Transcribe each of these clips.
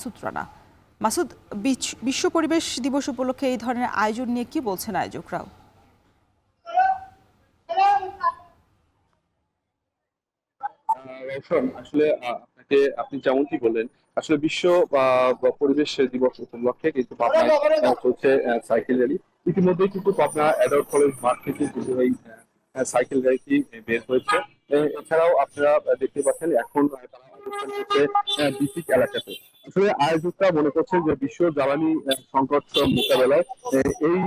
মাসুদ রানা। মাসুদ, বিশ্ব পরিবেশ দিবস উপলক্ষে এই ধরনের আয়োজন নিয়ে কি বলছেন আয়োজকরাও? রওশন, আসলে আপনি যেমনটি বললেন, আসলে বিশ্ব পরিবেশ দিবস উপলক্ষে কিন্তু পাবনায় চলছে সাইকেল র্যালি। ইতিমধ্যেই কিন্তু পাবনা অ্যাডাল্ট কলেজ মাঠ থেকে কিন্তু এই সাইকেল র্যালিটি বের হয়েছে। এছাড়াও আপনারা দেখতে পাচ্ছেন এখন তারা অবস্থান করছে বিসিক এলাকাতে। আসলে আয়োজকরা মনে করছেন যে বিশ্ব জ্বালানি সংকট মোকাবেলায় এই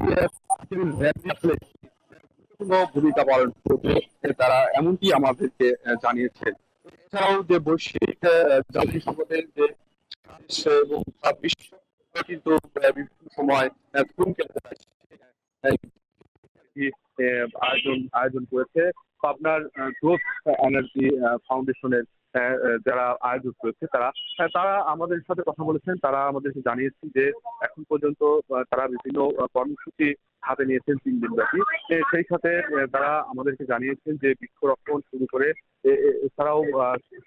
সাইকেল র্যালি আসলে গুরুত্বপূর্ণ ভূমিকা পালন করবে, তারা এমনটি আমাদেরকে জানিয়েছেন। এছাড়াও যে বৈশ্বিক জ্বালানি সংকটের যে এবং বিশ্ব কিন্তু বিভিন্ন সময় থমকে যায়, আয়োজন করেছে পাবনার গ্রোথ এনার্জি ফাউন্ডেশনের যারা আয়োজক রয়েছে তারা তারা আমাদের সাথে কথা বলেছেন। তারা আমাদেরকে জানিয়েছেন যে এখন পর্যন্ত তারা বিভিন্ন কর্মসূচি হাতে নিয়েছেন 3 দিন ব্যাপী। সেই সাথে তারা আমাদেরকে জানিয়েছেন যে বৃক্ষরোপণ শুরু করে এছাড়াও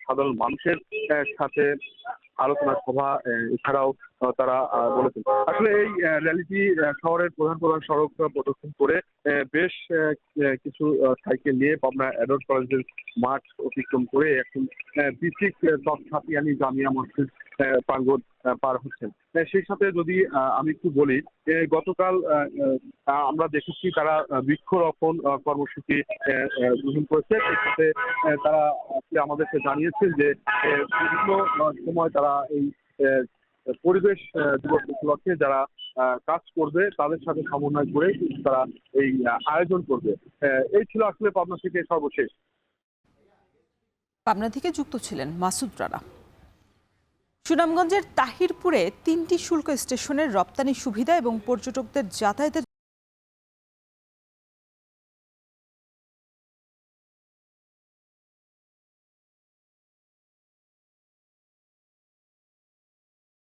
সাধারণ মানুষের সাথে আলোচনা সভা এছাড়াও তারা বলেছেন। আসলে এই র্যালিটি শহরের প্রধান প্রধান সড়ক প্রদক্ষিণ করে বেশ কিছু সাইকেল নিয়ে পাবনা অ্যাডল্ট কলেজের মাঠ অতিক্রম করে এখন বিসিক ছাতিয়ানী জামিয়া মসজিদ প্রাঙ্গণ পার হচ্ছেন। সেই সাথে যদি আমি একটু বলি, গতকাল আমরা দেখেছি তারা বৃক্ষরোপণ কর্মসূচি গ্রহণ করেছে। সেই সাথে তারা আমাদেরকে জানিয়েছেন যে বিভিন্ন সময় তারা এই পরিবেশ দিবস উপলক্ষে যারা কাজ করবে তাদের সাথে সমন্বয় করে তারা এই আয়োজন করবে। এই ছিল আসলে পাবনা থেকে সর্বশেষ। পাবনা থেকে যুক্ত ছিলেন মাসুদ রানা। সুনামগঞ্জের তাহিরপুরে 3টি শুল্ক স্টেশনের রপ্তানি সুবিধা এবং পর্যটকদের যাতায়াতের